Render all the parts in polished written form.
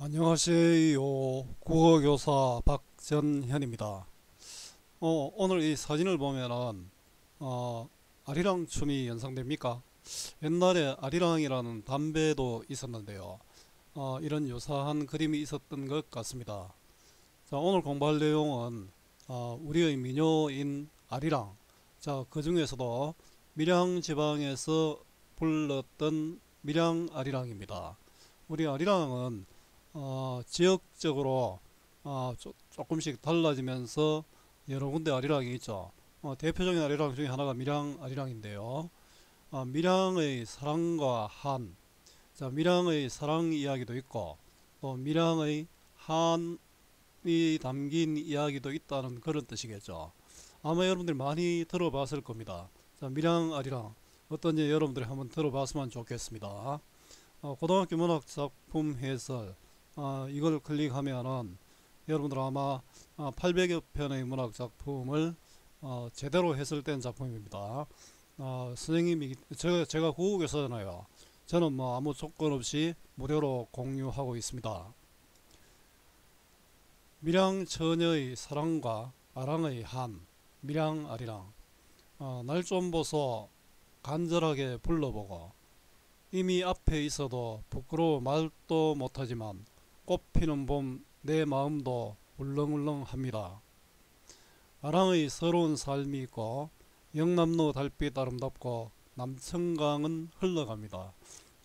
안녕하세요. 국어교사 박전현입니다. 오늘 이 사진을 보면은 아리랑 춤이 연상됩니까? 옛날에 아리랑이라는 담배도 있었는데요. 이런 유사한 그림이 있었던 것 같습니다. 자, 오늘 공부할 내용은 우리의 민요인 아리랑. 자, 그 중에서도 밀양 지방에서 불렀던 밀양 아리랑입니다. 우리 아리랑은 지역적으로 조금씩 달라지면서 여러 군데 아리랑이 있죠. 대표적인 아리랑 중에 하나가 밀양 아리랑인데요. 밀양의 사랑과 한, 자, 밀양의 사랑 이야기도 있고 또 밀양의 한이 담긴 이야기도 있다는 그런 뜻이겠죠. 아마 여러분들이 많이 들어봤을 겁니다. 자, 밀양 아리랑 어떤지 여러분들이 한번 들어봤으면 좋겠습니다. 고등학교 문학 작품 해설 이걸 클릭하면은 여러분들 아마 800여 편의 문학 작품을 제대로 해설된 작품입니다. 선생님이 제가 국어교사잖아요. 저는 뭐 아무 조건 없이 무료로 공유하고 있습니다. 밀양 처녀의 사랑과 아랑의 한, 밀양 아리랑. 날 좀 보소 간절하게 불러보고 이미 앞에 있어도 부끄러워 말도 못하지만 꽃피는 봄 내 마음도 울렁울렁합니다. 아랑의 서러운 삶이 있고 영남로 달빛 아름답고 남천강은 흘러갑니다.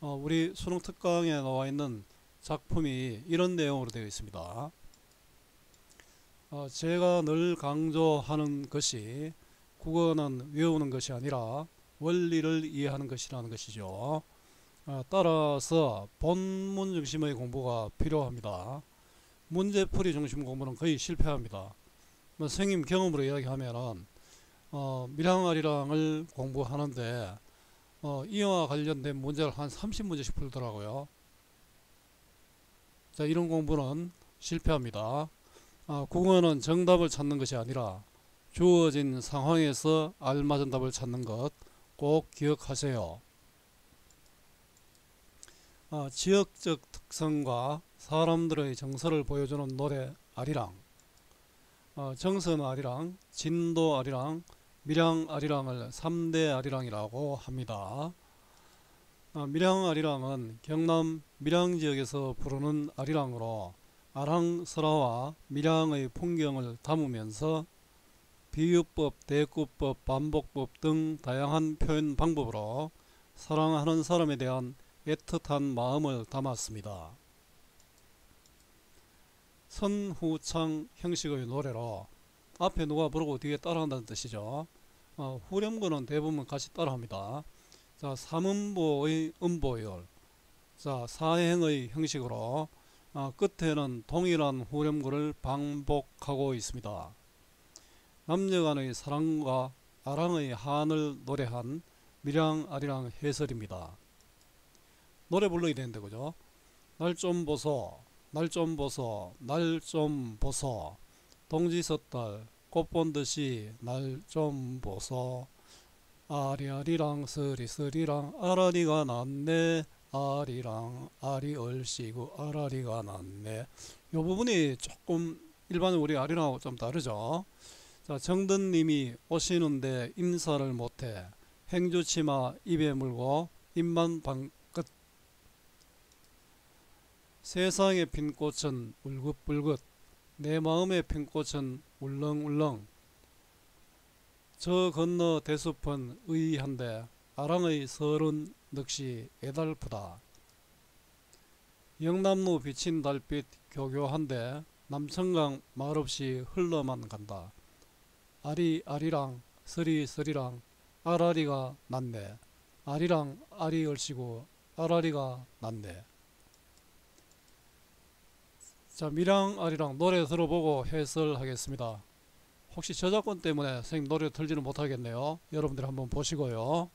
우리 수능 특강에 나와 있는 작품이 이런 내용으로 되어 있습니다. 제가 늘 강조하는 것이 국어는 외우는 것이 아니라 원리를 이해하는 것이라는 것이죠. 따라서 본문 중심의 공부가 필요합니다. 문제풀이 중심 공부는 거의 실패합니다. 선생님 경험으로 이야기하면은 밀양아리랑을 공부하는데 이와 관련된 문제를 한 30문제씩 풀더라고요. 자, 이런 공부는 실패합니다. 국어는 정답을 찾는 것이 아니라 주어진 상황에서 알맞은 답을 찾는 것 꼭 기억하세요. 지역적 특성과 사람들의 정서를 보여주는 노래 아리랑, 정선 아리랑, 진도 아리랑, 밀양 아리랑을 3대 아리랑이라고 합니다. 밀양 아리랑은 경남 밀양 지역에서 부르는 아리랑으로 아랑설화와 밀양의 풍경을 담으면서 비유법, 대꾸법, 반복법 등 다양한 표현 방법으로 사랑하는 사람에 대한 애틋한 마음을 담았습니다. 선후창 형식의 노래로 앞에 누가 부르고 뒤에 따라한다는 뜻이죠. 후렴구는 대부분 같이 따라합니다. 자, 삼음보의 음보열, 자, 사행의 형식으로 끝에는 동일한 후렴구를 반복하고 있습니다. 남녀간의 사랑과 아랑의 한을 노래한 밀양 아리랑 해설입니다. 노래 불러야 되는데 그죠? 날 좀 보소, 날 좀 보소, 날 좀 보소, 동지 섣달 꽃 본 듯이 날 좀 보소, 아리아리랑 스리스리랑 아라리가 났네, 아리랑 아리 얼씨구 아라리가 났네. 이 부분이 조금 일반 우리 아리랑하고 좀 다르죠. 자, 정든님이 오시는데 인사를 못해 행주치마 입에 물고 입만 방긋. 세상에 핀 꽃은 울긋불긋 내 마음에 핀 꽃은 울렁울렁. 저 건너 대숲은 의한데 아랑의 서른 넋이 애달프다. 영남로 비친 달빛 교교한데 남천강 말없이 흘러만 간다. 아리아리랑 서리서리랑 아라리가 났네. 아리랑 아리 얼씨구 아라리가 났네. 자, 밀양 아리랑 노래 들어보고 해설하겠습니다. 혹시 저작권 때문에 선생님 노래 틀지는 못하겠네요. 여러분들 한번 보시고요.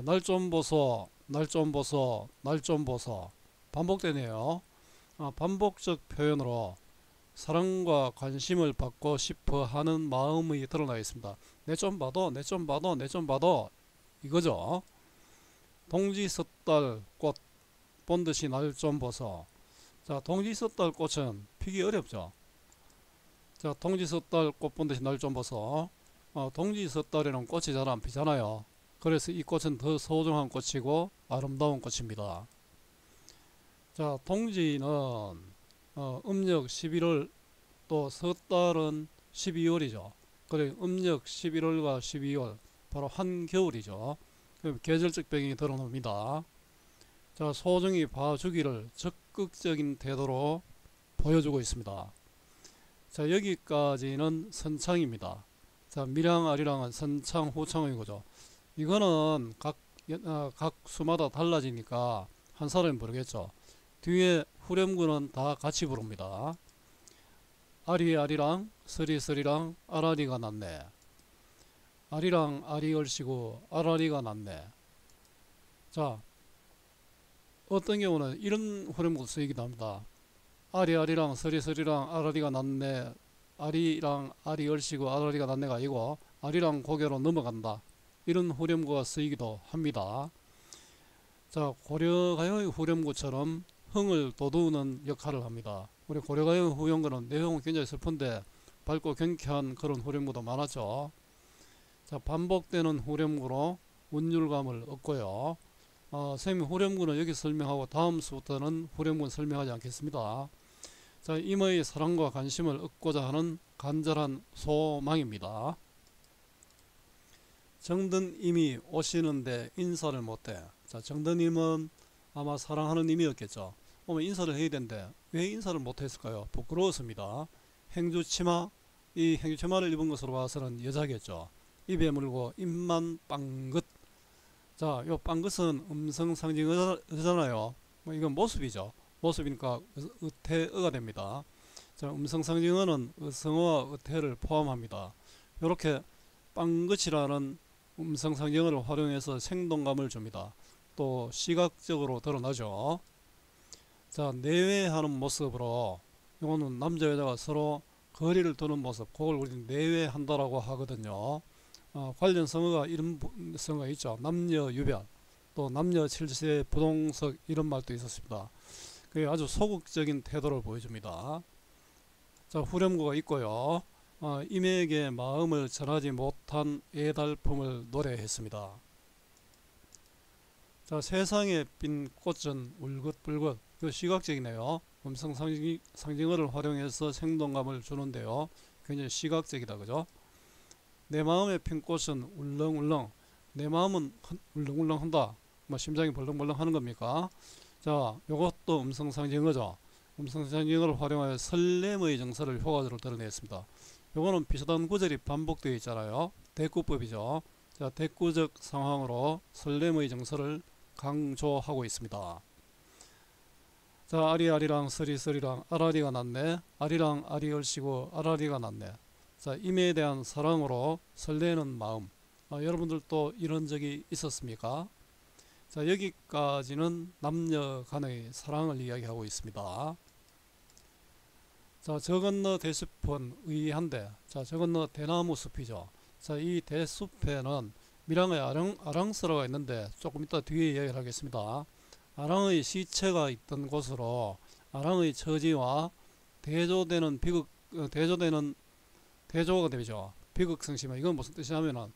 날 좀 보소, 날 좀 보소, 날 좀 보소. 반복되네요. 반복적 표현으로 사랑과 관심을 받고 싶어 하는 마음이 드러나 있습니다. 내 좀 봐도, 내 좀 봐도, 내 좀 봐도 이거죠. 동지 섣달 꽃 본듯이 날 좀 보소. 자, 동지섣달 꽃은 피기 어렵죠. 자, 동지섣달 꽃 본 듯이 날 좀 보소. 동지섣달에는 꽃이 잘 안 피잖아요. 그래서 이 꽃은 더 소중한 꽃이고 아름다운 꽃입니다. 자, 동지는 음력 11월, 또 섣달은 12월이죠. 그래, 음력 11월과 12월 바로 한겨울이죠. 계절적 배경이 드러납니다. 자, 소중히 봐주기를 적극적인 태도로 보여주고 있습니다. 자, 여기까지는 선창입니다. 자, 밀양 아리랑은 선창 후창의 거죠. 이거는 각 수마다 달라지니까 한 사람이 부르겠죠. 뒤에 후렴구는 다 같이 부릅니다. 아리 아리랑 서리 서리랑 아라리가 났네. 아리랑 아리 얼씨구 아라리가 났네. 자, 어떤 경우는 이런 후렴구도 쓰이기도 합니다. 아리 아리랑 서리 서리랑 아라리가 났네. 아리랑 아리 얼씨구 아라리가 났네가 아니고 아리랑 고개로 넘어간다. 이런 후렴구가 쓰이기도 합니다. 자, 고려가요의 후렴구처럼 흥을 돋우는 역할을 합니다. 우리 고려가요 후렴구는 내용은 굉장히 슬픈데 밝고 경쾌한 그런 후렴구도 많았죠. 자, 반복되는 후렴구로 운율감을 얻고요. 선생님 후렴구는 여기 설명하고 다음 수부터는 후렴구는 설명하지 않겠습니다. 자, 이모의 사랑과 관심을 얻고자 하는 간절한 소망입니다. 정든님이 오시는데 인사를 못해. 자, 정든님은 아마 사랑하는 님이었겠죠. 오면 인사를 해야 되는데 왜 인사를 못했을까요? 부끄러웠습니다. 행주치마, 이 행주치마를 입은 것으로 봐서는 여자겠죠. 입에 물고 입만 빵긋. 자, 요 빵긋은 음성 상징어잖아요. 이건 모습이죠. 모습이니까 의태어가 됩니다. 자, 음성 상징어는 의성어와 의태어를 포함합니다. 이렇게 빵긋이라는 음성 상징어를 활용해서 생동감을 줍니다. 또 시각적으로 드러나죠. 자, 내외하는 모습으로, 이거는 남자 여자가 서로 거리를 두는 모습, 그걸 우리는 내외한다라고 하거든요. 관련 성어가 이런 성어가 있죠. 남녀 유별, 또 남녀 칠세 부동석, 이런 말도 있었습니다. 그게 아주 소극적인 태도를 보여줍니다. 자, 후렴구가 있고요. 임에게 마음을 전하지 못한 애달픔을 노래했습니다. 자, 세상에 핀 꽃은 울긋불긋. 그 시각적이네요. 음성 상징어를 활용해서 생동감을 주는데요. 굉장히 시각적이다, 그죠? 내 마음에 핀 꽃은 울렁울렁. 내 마음은 울렁울렁 한다. 뭐 심장이 벌렁벌렁 하는 겁니까? 자, 요것도 음성 상징어죠. 음성 상징어를 활용하여 설렘의 정서를 효과적으로 드러냈습니다. 요거는 비슷한 구절이 반복되어 있잖아요. 대꾸법이죠. 자, 대꾸적 상황으로 설렘의 정서를 강조하고 있습니다. 자, 아리아리랑 서리서리랑 아라리가 났네. 아리랑 아리 얼씨구 아라리가 났네. 자, 임에 대한 사랑으로 설레는 마음. 여러분들도 이런 적이 있었습니까? 자, 여기까지는 남녀 간의 사랑을 이야기하고 있습니다. 자, 저 건너 대숲은 의한데, 자, 저 건너 대나무 숲이죠. 자, 이 대숲에는 밀양의 아랑스러가 있는데 조금 이따 뒤에 이야기를 하겠습니다. 아랑의 시체가 있던 곳으로 아랑의 처지와 대조되는 대조가 되죠. 비극성심화. 이건 무슨 뜻이냐면은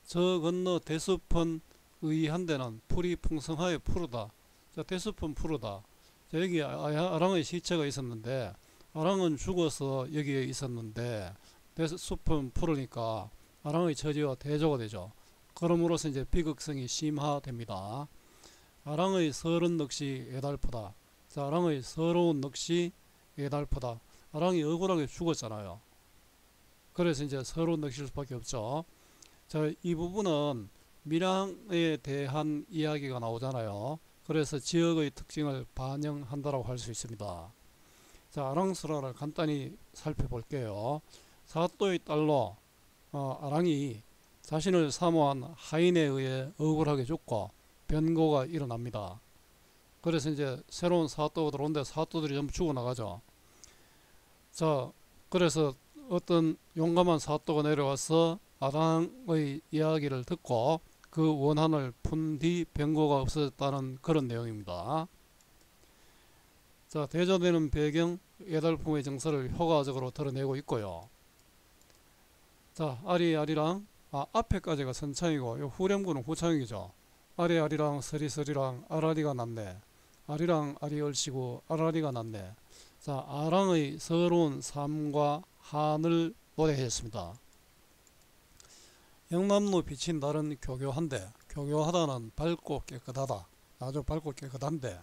저 건너 대숲은 의한데는 풀이 풍성하여 푸르다. 자, 대숲은 푸르다. 자, 여기 아랑의 시체가 있었는데 아랑은 죽어서 여기에 있었는데 대숲은 푸르니까 아랑의 처지와 대조가 되죠. 그럼으로써 이제 비극성이 심화됩니다. 아랑의 서른 넋이 애달프다. 자, 아랑의 서러운 넋이 애달프다. 아랑이 억울하게 죽었잖아요. 그래서 이제 서러운 넋일 수밖에 없죠. 자, 이 부분은 밀양에 대한 이야기가 나오잖아요. 그래서 지역의 특징을 반영한다라고 할 수 있습니다. 자, 아랑스라를 간단히 살펴볼게요. 사또의 딸로 아랑이 자신을 사모한 하인에 의해 억울하게 죽고 변고가 일어납니다. 그래서 이제 새로운 사또가 들어오는데 사또들이 전부 죽어나가죠. 자, 그래서 어떤 용감한 사또가 내려와서 아랑의 이야기를 듣고 그 원한을 푼 뒤 변고가 없어졌다는 그런 내용입니다. 자, 대조되는 배경, 예달품의 정서를 효과적으로 드러내고 있고요. 자, 아리아리랑 앞에까지가 선창이고 요 후렴구는 후창이죠. 아리아리랑 서리서리랑 아라리가 났네. 아리랑 아리 얼씨구 아라리가 났네. 자, 아랑의 서러운 삶과 한을 노래했습니다. 영남로 비친 달은 교교한데, 교교하다는 밝고 깨끗하다, 아주 밝고 깨끗한데,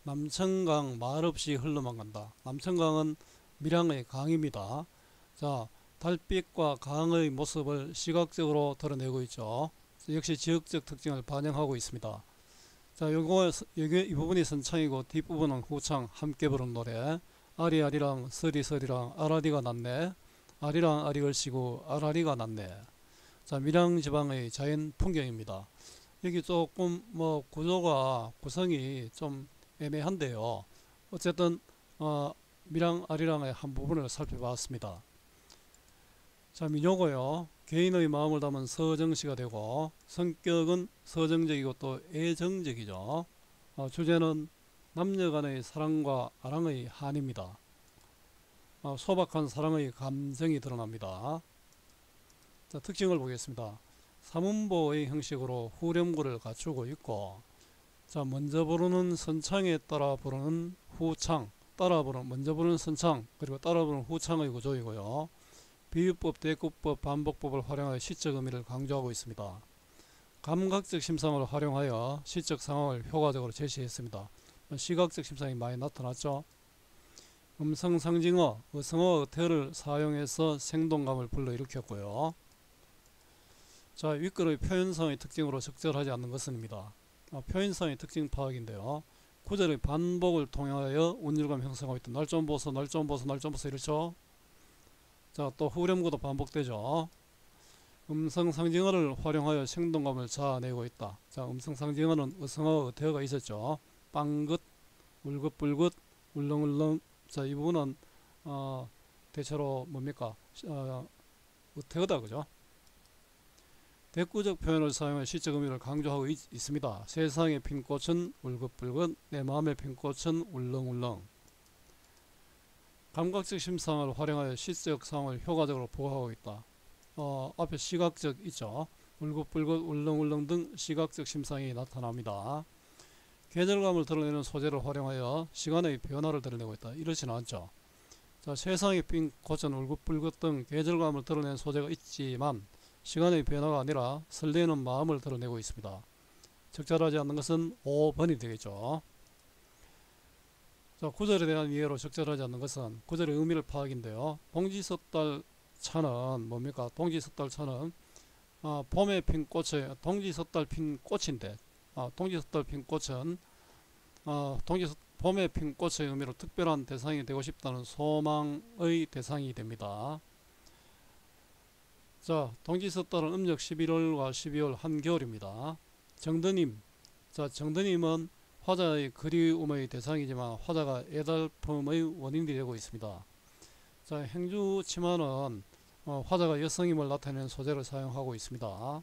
남천강 말없이 흘러만 간다. 남천강은 밀양의 강입니다. 자, 달빛과 강의 모습을 시각적으로 드러내고 있죠. 역시 지역적 특징을 반영하고 있습니다. 자, 이 부분이 선창이고 뒷부분은 후창, 함께 부른 노래. 아리아리랑 서리서리랑 아라리가 났네. 아리랑 아리 걸씨구 아라리가 났네. 자, 밀양지방의 자연 풍경입니다. 여기 조금 구성이 좀 애매한데요. 어쨌든 밀양 아리랑의 한 부분을 살펴봤습니다. 자, 민요고요. 개인의 마음을 담은 서정시가 되고 성격은 서정적이고 또 애정적이죠. 주제는 남녀 간의 사랑과 아랑의 한입니다. 소박한 사랑의 감정이 드러납니다. 자, 특징을 보겠습니다. 삼음보의 형식으로 후렴구를 갖추고 있고, 자, 먼저 부르는 선창에 따라 부르는 후창, 먼저 부르는 선창, 그리고 따라 부르는 후창의 구조이고요. 비유법, 대꾸법, 반복법을 활용하여 시적 의미를 강조하고 있습니다. 감각적 심상을 활용하여 시적 상황을 효과적으로 제시했습니다. 시각적 심상이 많이 나타났죠. 음성 상징어, 의성어, 의태어를 사용해서 생동감을 불러일으켰고요. 자, 윗글의 표현성의 특징으로 적절하지 않는 것은입니다. 표현성의 특징 파악인데요. 구절의 반복을 통하여 운율감 형성하고 있다. 날 좀 보소, 날 좀 보소, 날 좀 보소 이렇죠. 자, 또 후렴구도 반복되죠. 음성 상징어를 활용하여 생동감을 자아내고 있다. 자, 음성 상징어는 의성어, 의태어가 있었죠. 빵긋, 울긋불긋, 울렁울렁. 자, 이 부분은 대체로 뭡니까? 의태어다, 그죠? 대꾸적 표현을 사용해 시적 의미를 강조하고 있습니다. 세상에 핀 꽃은 울긋불긋, 내 마음에 핀 꽃은 울렁울렁. 감각적 심상을 활용하여 시적 상황을 효과적으로 보호하고 있다. 앞에 시각적 있죠. 울긋불긋, 울렁울렁 등 시각적 심상이 나타납니다. 계절감을 드러내는 소재를 활용하여 시간의 변화를 드러내고 있다. 이렇지는 않죠. 자, 세상에 핀 꽃은 울긋불긋 등 계절감을 드러내는 소재가 있지만 시간의 변화가 아니라 설레는 마음을 드러내고 있습니다. 적절하지 않는 것은 5번이 되겠죠. 자, 구절에 대한 이해로 적절하지 않는 것은 구절의 의미를 파악인데요. 동지섣달 차는 뭡니까? 동지섣달 차는 봄에 핀 꽃에 동지섣달 핀 꽃인데 동지섣달 핀 꽃은 봄에 핀 꽃의 의미로 특별한 대상이 되고 싶다는 소망의 대상이 됩니다. 자, 동지섣달은 음력 11월과 12월 한겨울입니다. 정드님. 자, 정드님은 화자의 그리움의 대상이지만 화자가 애달픔의 원인이 되고 있습니다. 자, 행주치마는 화자가 여성임을 나타내는 소재를 사용하고 있습니다.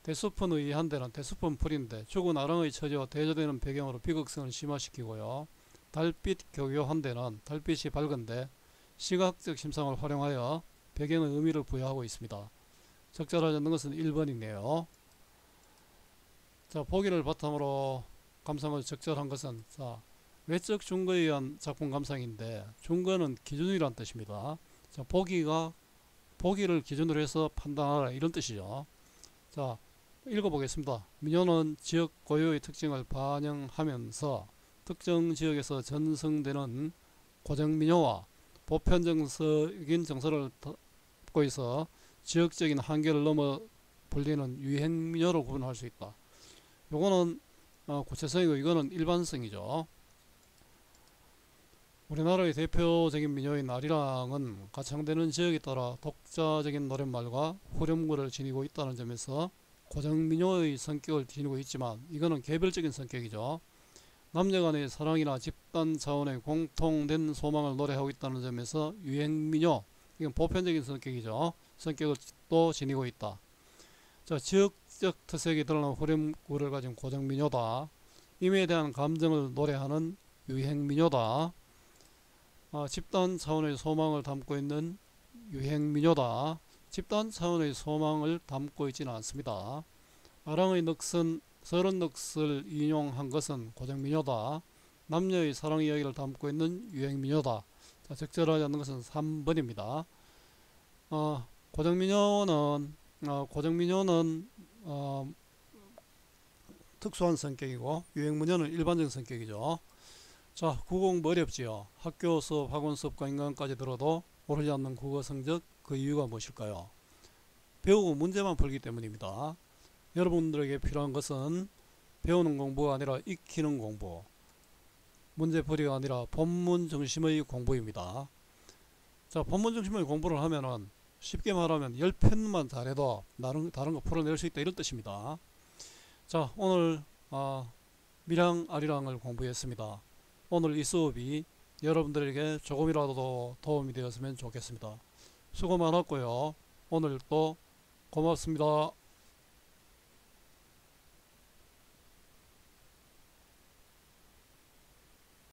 대수펀 의한대는 대수펀 풀인데 죽은 아랑의 처지와 대조되는 배경으로 비극성을 심화시키고요. 달빛 교교한대는 달빛이 밝은데 시각적 심상을 활용하여 배경의 의미를 부여하고 있습니다. 적절하지 않는 것은 1번이네요. 자, 보기를 바탕으로 감상을 적절한 것은 외적 준거에 의한 작품 감상인데 준거는 기준이란 뜻입니다. 자, 보기를 기준으로 해서 판단하라 이런 뜻이죠. 자, 읽어보겠습니다. 민요는 지역 고유의 특징을 반영하면서 특정 지역에서 전승되는 고정민요와 보편정서적인 정서를 담고 있어 지역적인 한계를 넘어 불리는 유행민요로 구분할 수 있다. 요거는 구체성이고 이거는 일반성이죠. 우리나라의 대표적인 민요인 아리랑은 가창되는 지역에 따라 독자적인 노랫말과 후렴구를 지니고 있다는 점에서 고정민요의 성격을 지니고 있지만 이거는 개별적인 성격이죠. 남녀간의 사랑이나 집단 차원의 공통된 소망을 노래하고 있다는 점에서 유행민요, 이건 보편적인 성격이죠. 성격을 또 지니고 있다. 자, 지역적 특색이 드러난 후렴구를 가진 고정민요다. 임에 대한 감정을 노래하는 유행민요다. 집단 차원의 소망을 담고 있는 유행민요다. 집단 차원의 소망을 담고 있지는 않습니다. 아랑의 넋은 서른 넋을 인용한 것은 고정민요다. 남녀의 사랑 이야기를 담고 있는 유행민요다. 자, 적절하지 않는 것은 3번입니다. 고정민요는 특수한 성격이고 유행민요는 일반적인 성격이죠. 자, 국어 공부 어렵지요. 학교 수업, 학원 수업과 인강까지 들어도 오르지 않는 국어 성적, 그 이유가 무엇일까요? 배우고 문제만 풀기 때문입니다. 여러분들에게 필요한 것은 배우는 공부가 아니라 익히는 공부, 문제풀이가 아니라 본문 중심의 공부입니다. 자, 본문 중심의 공부를 하면은 쉽게 말하면 10편만 잘해도 다른 거 풀어낼 수 있다, 이런 뜻입니다. 자, 오늘 밀양 아리랑을 공부했습니다. 오늘 이 수업이 여러분들에게 조금이라도 도움이 되었으면 좋겠습니다. 수고 많았고요. 오늘도 고맙습니다.